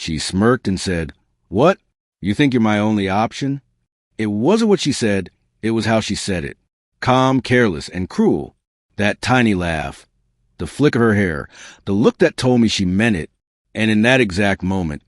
She smirked and said, "What? You think you're my only option?" It wasn't what she said, it was how she said it. Calm, careless, and cruel. That tiny laugh, the flick of her hair, the look that told me she meant it. And in that exact moment,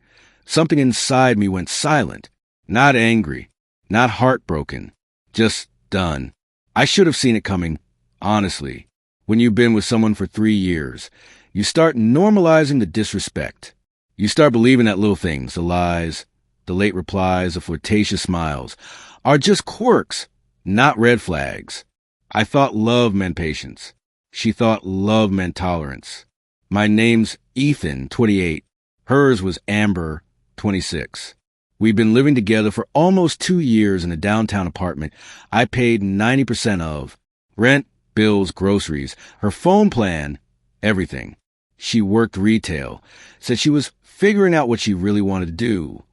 something inside me went silent. Not angry, not heartbroken, just done. I should have seen it coming, honestly. When you've been with someone for 3 years, you start normalizing the disrespect. You start believing that little things, the lies, the late replies, the flirtatious smiles, are just quirks, not red flags. I thought love meant patience. She thought love meant tolerance. My name's Ethan, 28. Hers was Amber, 26. We'd been living together for almost 2 years in a downtown apartment I paid 90% of. Rent, bills, groceries, her phone plan, everything. She worked retail, said she was figuring out what she really wanted to do.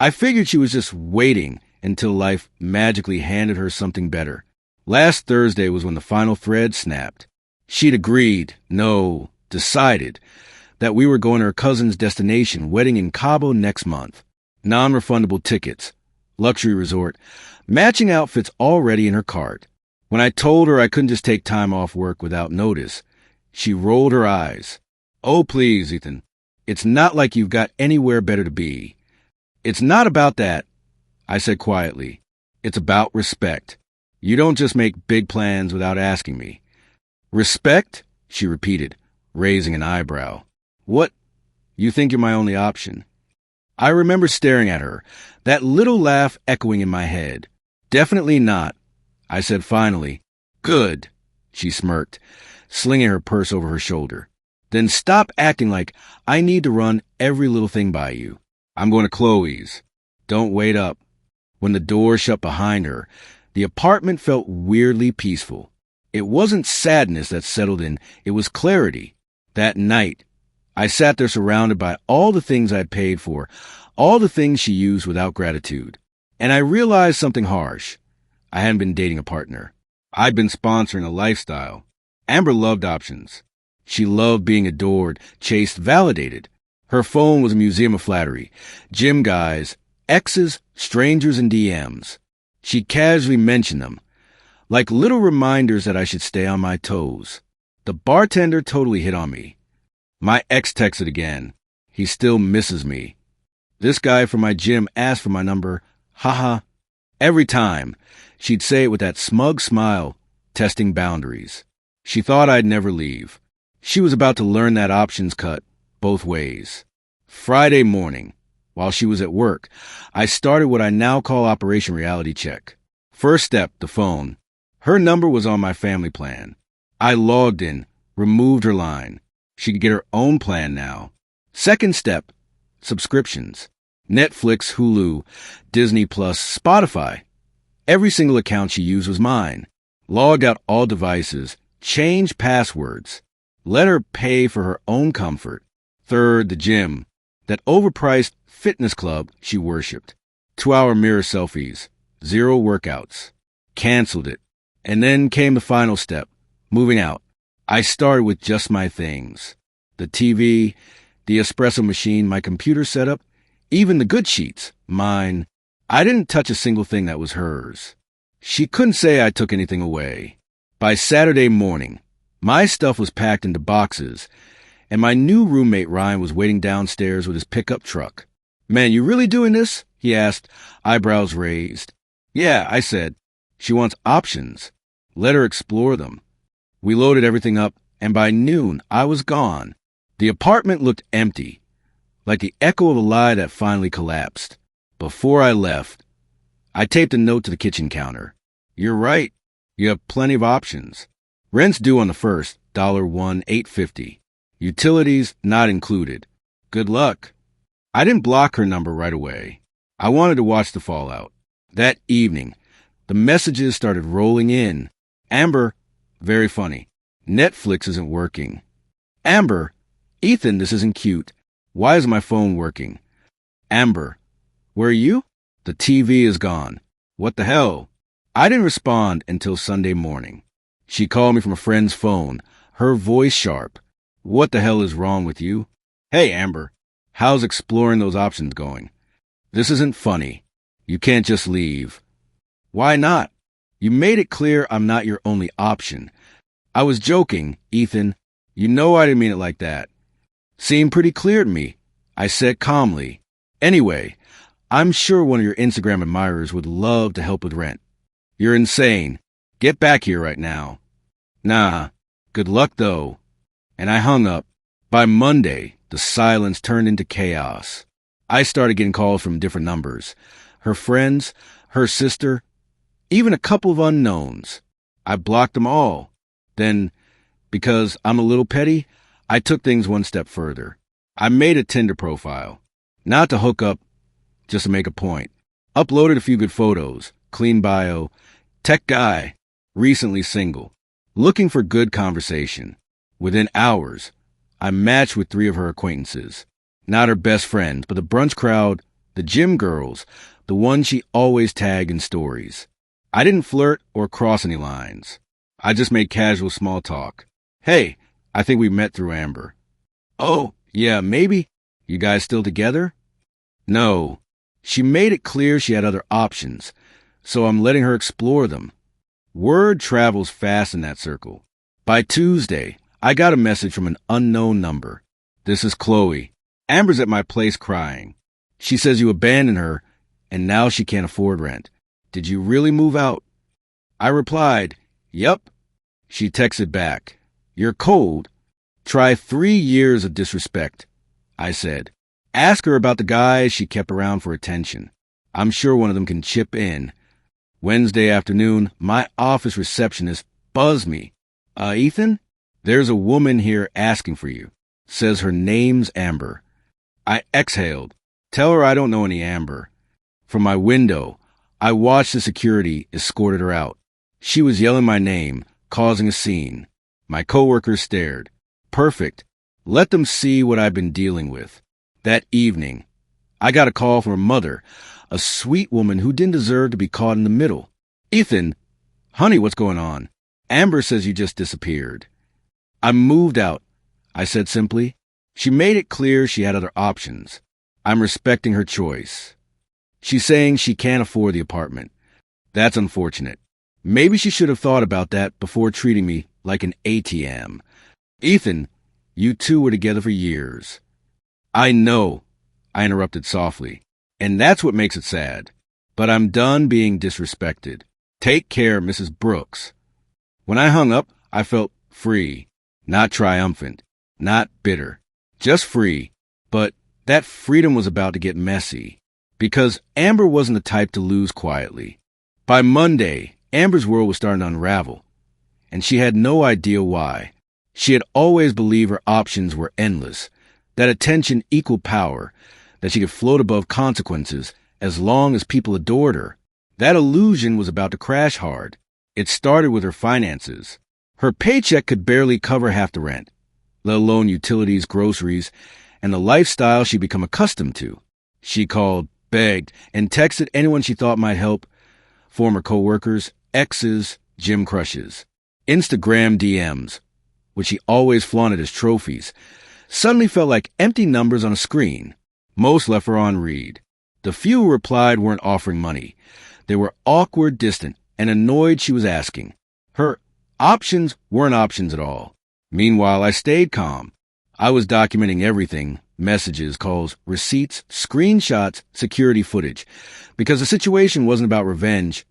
I figured she was just waiting until life magically handed her something better. Last Thursday was when the final thread snapped. She'd agreed, no, decided, that we were going to her cousin's destination, wedding in Cabo next month. Non-refundable tickets, luxury resort, matching outfits already in her cart. When I told her I couldn't just take time off work without notice, she rolled her eyes. "Oh, please, Ethan. It's not like you've got anywhere better to be." "It's not about that," I said quietly. "It's about respect. You don't just make big plans without asking me." "Respect?" she repeated, raising an eyebrow. "What? You think you're my only option?" I remember staring at her, that little laugh echoing in my head. "Definitely not," I said finally. "Good," she smirked, slinging her purse over her shoulder. "Then stop acting like I need to run every little thing by you. I'm going to Chloe's. Don't wait up." When the door shut behind her, the apartment felt weirdly peaceful. It wasn't sadness that settled in, it was clarity. That night, I sat there surrounded by all the things I'd paid for, all the things she used without gratitude. And I realized something harsh. I hadn't been dating a partner. I'd been sponsoring a lifestyle. Amber loved options. She loved being adored, chased, validated. Her phone was a museum of flattery. Gym guys, exes, strangers, and DMs. She casually mentioned them, like little reminders that I should stay on my toes. The bartender totally hit on me. My ex texted again. He still misses me. This guy from my gym asked for my number. Haha. Every time, she'd say it with that smug smile, testing boundaries. She thought I'd never leave. She was about to learn that options cut both ways. Friday morning, while she was at work, I started what I now call Operation Reality Check. First step, the phone. Her number was on my family plan. I logged in, removed her line. She could get her own plan now. Second step, subscriptions. Netflix, Hulu, Disney Plus, Spotify. Every single account she used was mine. Logged out all devices, changed passwords. Let her pay for her own comfort. Third, the gym. That overpriced fitness club she worshipped. 2-hour mirror selfies. 0 workouts. Canceled it. And then came the final step, moving out. I started with just my things. The TV, the espresso machine, my computer setup, even the good sheets, mine. I didn't touch a single thing that was hers. She couldn't say I took anything away. By Saturday morning, my stuff was packed into boxes, and my new roommate Ryan was waiting downstairs with his pickup truck. "Man, you really doing this?" he asked, eyebrows raised. "Yeah," I said. "She wants options. Let her explore them." We loaded everything up, and by noon, I was gone. The apartment looked empty, like the echo of a lie that finally collapsed. Before I left, I taped a note to the kitchen counter. "You're right. You have plenty of options. Rent's due on the 1st, $1,850. Utilities not included. Good luck." I didn't block her number right away. I wanted to watch the fallout. That evening, the messages started rolling in. "Amber, very funny. Netflix isn't working." "Amber, Ethan, this isn't cute. Why is my phone working?" "Amber, where are you? The TV is gone. What the hell?" I didn't respond until Sunday morning. She called me from a friend's phone, her voice sharp. "What the hell is wrong with you?" "Hey, Amber, How's exploring those options going? This isn't funny. You can't just leave. Why not? You made it clear I'm not your only option. I was joking, Ethan. You know I didn't mean it like that. Seemed pretty clear to me, I said calmly. Anyway, I'm sure one of your Instagram admirers would love to help with rent. You're insane. Get back here right now. Nah, good luck though. And I hung up. By Monday, the silence turned into chaos. I started getting calls from different numbers. Her friends, her sister, even a couple of unknowns. I blocked them all. Then, because I'm a little petty, I took things one step further. I made a Tinder profile. Not to hook up, just to make a point. Uploaded a few good photos, clean bio, tech guy, recently single, looking for good conversation. Within hours, I matched with 3 of her acquaintances. Not her best friends, but the brunch crowd, the gym girls, the ones she always tagged in stories. I didn't flirt or cross any lines. I just made casual small talk. Hey, I think we met through Amber. Oh, yeah, maybe. You guys still together? No. She made it clear she had other options, so I'm letting her explore them. Word travels fast in that circle. By Tuesday, I got a message from an unknown number. This is Chloe. Amber's at my place crying. She says you abandoned her, and now she can't afford rent. Did you really move out? I replied, Yep. She texted back, You're cold. Try 3 years of disrespect, I said. Ask her about the guys she kept around for attention. I'm sure one of them can chip in. Wednesday afternoon, my office receptionist buzzed me. Ethan? There's a woman here asking for you. Says her name's Amber. I exhaled. Tell her I don't know any Amber. From my window, I watched the security escorted her out. She was yelling my name, causing a scene. My coworkers stared. Perfect. Let them see what I've been dealing with. That evening, I got a call from her mother, a sweet woman who didn't deserve to be caught in the middle. Ethan, honey, what's going on? Amber says you just disappeared. I moved out, I said simply. She made it clear she had other options. I'm respecting her choice. She's saying she can't afford the apartment. That's unfortunate. Maybe she should have thought about that before treating me like an ATM. Ethan, you two were together for years. I know, I interrupted softly, and that's what makes it sad. But I'm done being disrespected. Take care, Mrs. Brooks. When I hung up, I felt free, not triumphant, not bitter, just free. But that freedom was about to get messy, because Amber wasn't the type to lose quietly. By Monday, Amber's world was starting to unravel, and she had no idea why. She had always believed her options were endless, that attention equaled power, that she could float above consequences as long as people adored her. That illusion was about to crash hard. It started with her finances. Her paycheck could barely cover half the rent, let alone utilities, groceries, and the lifestyle she'd become accustomed to. She called, begged, and texted anyone she thought might help, former coworkers, exes, gym crushes. Instagram DMs, which she always flaunted as trophies, suddenly felt like empty numbers on a screen. Most left her on read. The few who replied weren't offering money. They were awkward, distant, and annoyed she was asking. Her options weren't options at all. Meanwhile, I stayed calm. I was documenting everything, messages, calls, receipts, screenshots, security footage, because the situation wasn't about revenge.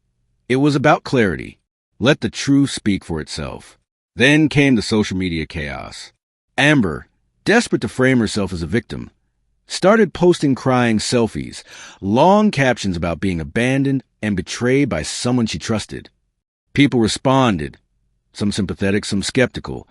It was about clarity. Let the truth speak for itself. Then came the social media chaos. Amber, desperate to frame herself as a victim, started posting crying selfies, long captions about being abandoned and betrayed by someone she trusted. People responded, some sympathetic, some skeptical.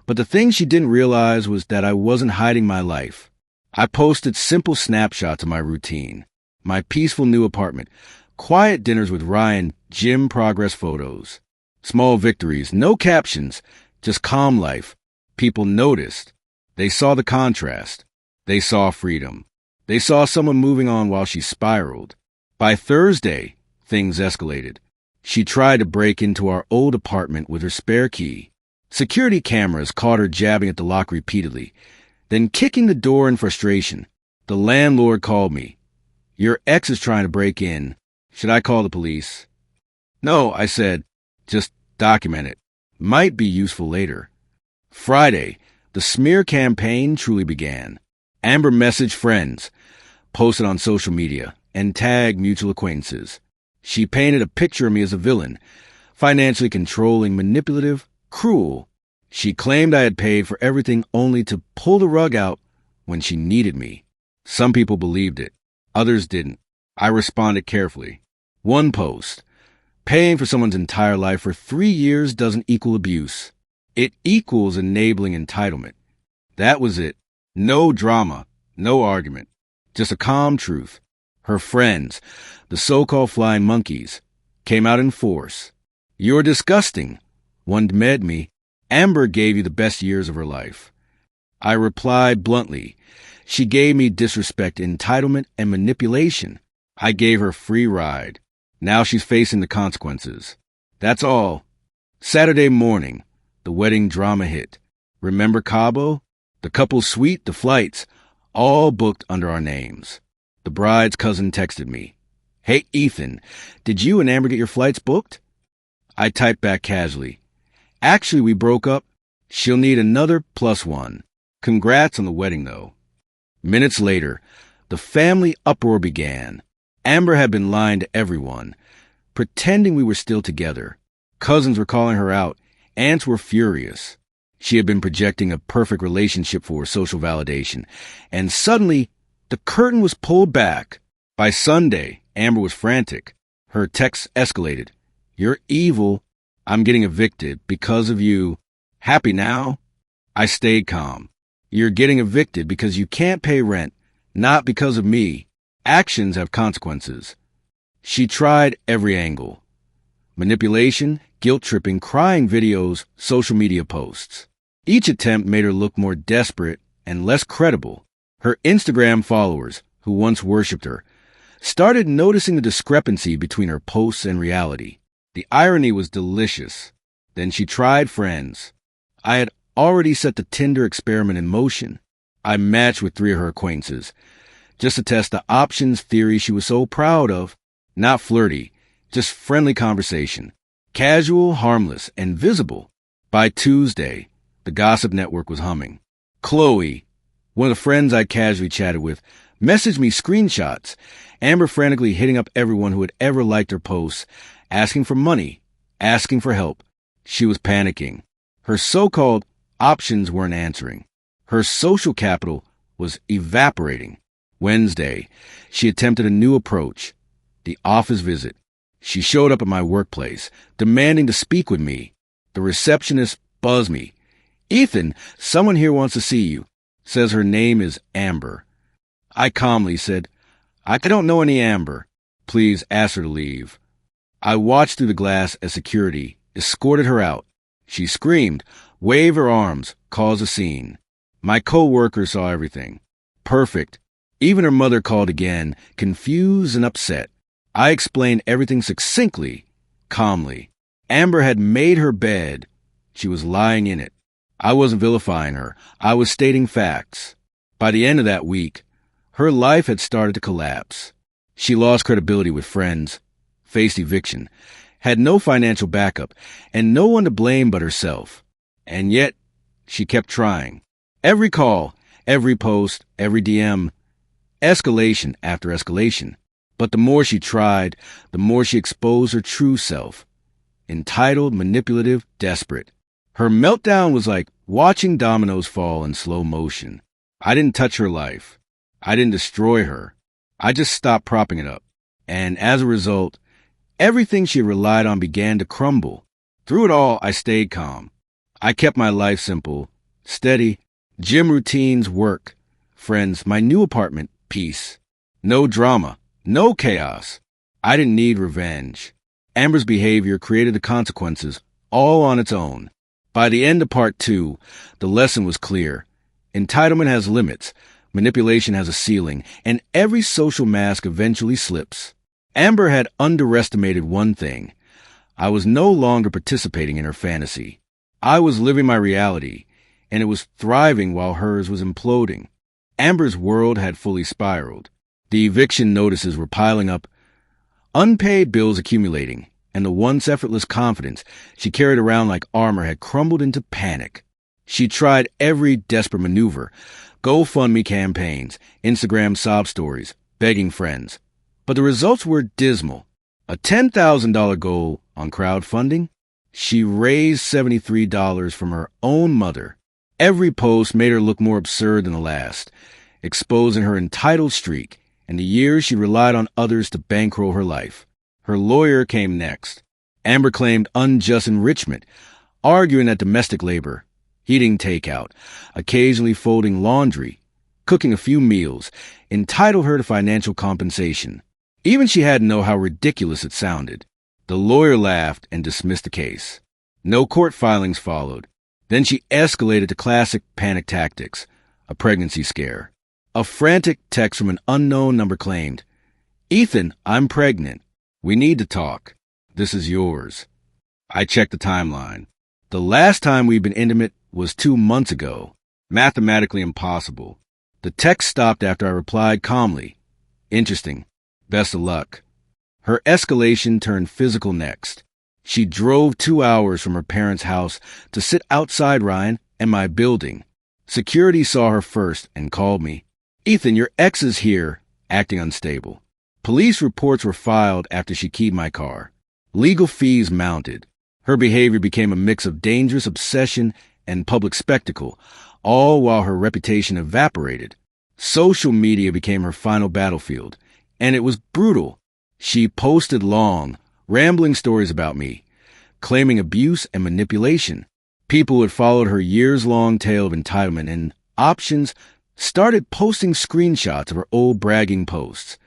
But the thing she didn't realize was that I wasn't hiding my life. I posted simple snapshots of my routine, my peaceful new apartment, quiet dinners with Ryan, gym progress photos, small victories, no captions, just calm life. People noticed. They saw the contrast. They saw freedom. They saw someone moving on while she spiraled. By Thursday, things escalated. She tried to break into our old apartment with her spare key. Security cameras caught her jabbing at the lock repeatedly, then kicking the door in frustration. The landlord called me. Your ex is trying to break in. Should I call the police? No, I said. Just document it. Might be useful later. Friday, the smear campaign truly began. Amber messaged friends, posted on social media, and tagged mutual acquaintances. She painted a picture of me as a villain, financially controlling, manipulative, cruel. She claimed I had paid for everything only to pull the rug out when she needed me. Some people believed it. Others didn't. I responded carefully. One post. Paying for someone's entire life for 3 years doesn't equal abuse. It equals enabling entitlement. That was it. No drama, no argument. Just a calm truth. Her friends, the so-called flying monkeys, came out in force. You're disgusting. One met me. Amber gave you the best years of her life. I replied bluntly. She gave me disrespect, entitlement, and manipulation. I gave her free ride. Now she's facing the consequences. That's all. Saturday morning, the wedding drama hit. Remember Cabo? The couple's suite, the flights, all booked under our names. The bride's cousin texted me. Hey, Ethan, did you and Amber get your flights booked? I typed back casually. Actually, we broke up. She'll need another +1. Congrats on the wedding, though. Minutes later, the family uproar began. Amber had been lying to everyone, pretending we were still together. Cousins were calling her out. Aunts were furious. She had been projecting a perfect relationship for social validation. And suddenly, the curtain was pulled back. By Sunday, Amber was frantic. Her texts escalated. You're evil. I'm getting evicted because of you. Happy now? I stayed calm. You're getting evicted because you can't pay rent, not because of me. Actions have consequences. She tried every angle. Manipulation, guilt-tripping, crying videos, social media posts. Each attempt made her look more desperate and less credible. Her Instagram followers, who once worshipped her, started noticing the discrepancy between her posts and reality. The irony was delicious. Then she tried friends. I had already set the Tinder experiment in motion. I matched with 3 of her acquaintances, just to test the options theory she was so proud of. Not flirty, just friendly conversation. Casual, harmless, and visible. By Tuesday, the gossip network was humming. Chloe, one of the friends I casually chatted with, messaged me screenshots. Amber frantically hitting up everyone who had ever liked her posts, asking for money, asking for help. She was panicking. Her so-called options weren't answering. Her social capital was evaporating. Wednesday, she attempted a new approach, the office visit. She showed up at my workplace, demanding to speak with me. The receptionist buzzed me. Ethan, someone here wants to see you. Says her name is Amber. I calmly said, I don't know any Amber. Please ask her to leave. I watched through the glass as security escorted her out. She screamed, waved her arms, caused a scene. My co-worker saw everything. Perfect. Even her mother called again, confused and upset. I explained everything succinctly, calmly. Amber had made her bed. She was lying in it. I wasn't vilifying her. I was stating facts. By the end of that week, her life had started to collapse. She lost credibility with friends, faced eviction, had no financial backup, and no one to blame but herself. And yet, she kept trying. Every call, every post, every DM, escalation after escalation. But the more she tried, the more she exposed her true self. Entitled, manipulative, desperate. Her meltdown was like watching dominoes fall in slow motion. I didn't touch her life. I didn't destroy her. I just stopped propping it up. And as a result, everything she relied on began to crumble. Through it all, I stayed calm. I kept my life simple, steady, gym routines, work, friends, my new apartment, peace. No drama, no chaos. I didn't need revenge. Amber's behavior created the consequences, all on its own. By the end of part 2, the lesson was clear. Entitlement has limits, manipulation has a ceiling, and every social mask eventually slips. Amber had underestimated one thing. I was no longer participating in her fantasy. I was living my reality, and it was thriving while hers was imploding. Amber's world had fully spiraled. The eviction notices were piling up, unpaid bills accumulating, and the once effortless confidence she carried around like armor had crumbled into panic. She tried every desperate maneuver, GoFundMe campaigns, Instagram sob stories, begging friends. But the results were dismal. A $10,000 goal on crowdfunding? She raised $73 from her own mother. Every post made her look more absurd than the last, exposing her entitled streak and the years she relied on others to bankroll her life. Her lawyer came next. Amber claimed unjust enrichment, arguing that domestic labor, eating takeout, occasionally folding laundry, cooking a few meals, entitled her to financial compensation. Even she had to know how ridiculous it sounded. The lawyer laughed and dismissed the case. No court filings followed. Then she escalated to classic panic tactics, a pregnancy scare. A frantic text from an unknown number claimed, "Ethan, I'm pregnant. We need to talk. This is yours." I checked the timeline. The last time we'd been intimate was 2 months ago. Mathematically impossible. The text stopped after I replied calmly, "Interesting. Best of luck." Her escalation turned physical next. She drove 2 hours from her parents' house to sit outside Ryan and my building. Security saw her first and called me. "Ethan, your ex is here," acting unstable. Police reports were filed after she keyed my car. Legal fees mounted. Her behavior became a mix of dangerous obsession and public spectacle, all while her reputation evaporated. Social media became her final battlefield, and it was brutal. She posted long, rambling stories about me, claiming abuse and manipulation. People who had followed her years-long tale of entitlement and options started posting screenshots of her old bragging posts.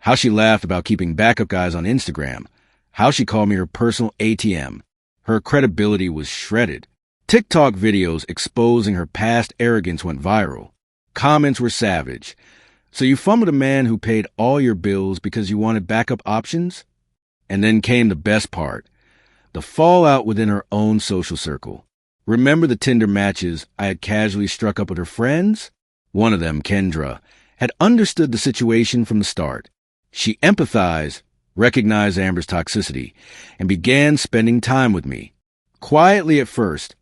How she laughed about keeping backup guys on Instagram. How she called me her personal ATM. Her credibility was shredded. TikTok videos exposing her past arrogance went viral. Comments were savage. "So you fumbled a man who paid all your bills because you wanted backup options?" And then came the best part. The fallout within her own social circle. Remember the Tinder matches I had casually struck up with her friends? One of them, Kendra, had understood the situation from the start. She empathized, recognized Amber's toxicity, and began spending time with me. Quietly at first,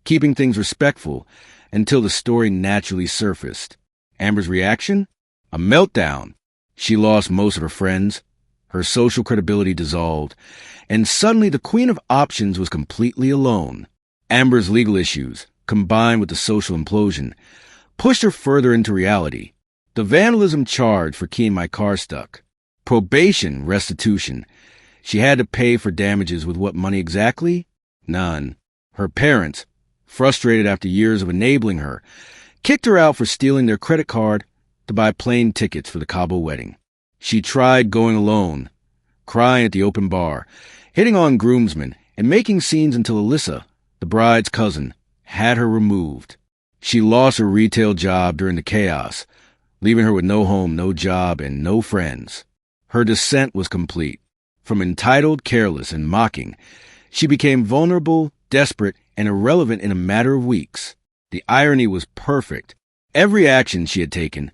keeping things respectful until the story naturally surfaced. Amber's reaction? A meltdown. She lost most of her friends, her social credibility dissolved, and suddenly the queen of options was completely alone. Amber's legal issues, combined with the social implosion, pushed her further into reality. The vandalism charge for keying my car stuck. Probation, restitution. She had to pay for damages with what money exactly? None. Her parents, frustrated after years of enabling her, kicked her out for stealing their credit card to buy plane tickets for the Cabo wedding. She tried going alone, crying at the open bar, hitting on groomsmen, and making scenes until Alyssa, the bride's cousin, had her removed. She lost her retail job during the chaos, leaving her with no home, no job, and no friends. Her descent was complete. From entitled, careless, and mocking, she became vulnerable, desperate, and irrelevant in a matter of weeks. The irony was perfect. Every action she had taken,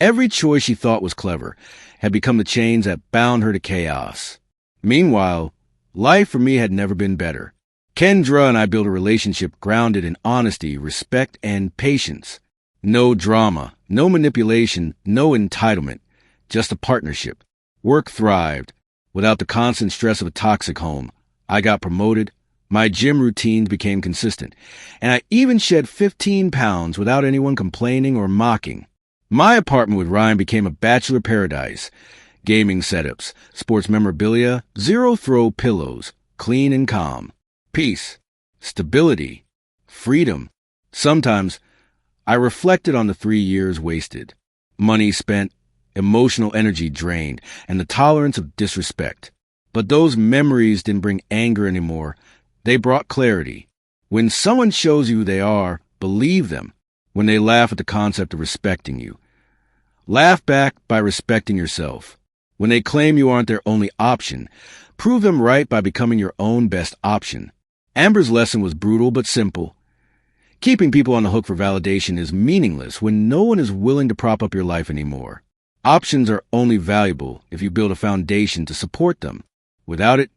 every choice she thought was clever, had become the chains that bound her to chaos. Meanwhile, life for me had never been better. Kendra and I built a relationship grounded in honesty, respect, and patience. No drama, no manipulation, no entitlement, just a partnership. Work thrived. Without the constant stress of a toxic home, I got promoted, my gym routines became consistent, and I even shed 15 pounds without anyone complaining or mocking. My apartment with Ryan became a bachelor paradise. Gaming setups, sports memorabilia, zero-throw pillows, clean and calm. Peace, stability, freedom. Sometimes I reflected on the 3 years wasted. Money spent, emotional energy drained, and the tolerance of disrespect. But those memories didn't bring anger anymore. They brought clarity. When someone shows you who they are, believe them. When they laugh at the concept of respecting you, laugh back by respecting yourself. When they claim you aren't their only option, prove them right by becoming your own best option. Amber's lesson was brutal but simple. Keeping people on the hook for validation is meaningless when no one is willing to prop up your life anymore. Options are only valuable if you build a foundation to support them. Without it,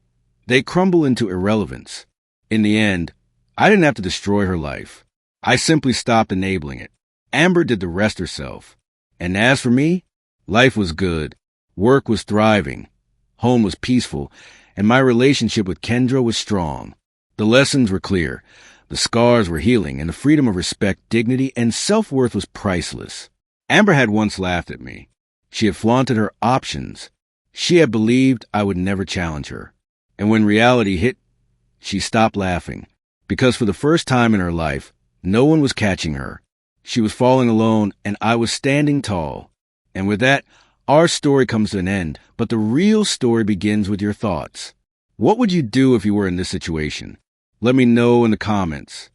they crumble into irrelevance. In the end, I didn't have to destroy her life. I simply stopped enabling it. Amber did the rest herself. And as for me, life was good. Work was thriving. Home was peaceful. And my relationship with Kendra was strong. The lessons were clear. The scars were healing, and the freedom of respect, dignity, and self-worth was priceless. Amber had once laughed at me. She had flaunted her options. She had believed I would never challenge her. And when reality hit, she stopped laughing. Because for the first time in her life, no one was catching her. She was falling alone, and I was standing tall. And with that, our story comes to an end, but the real story begins with your thoughts. What would you do if you were in this situation? Let me know in the comments.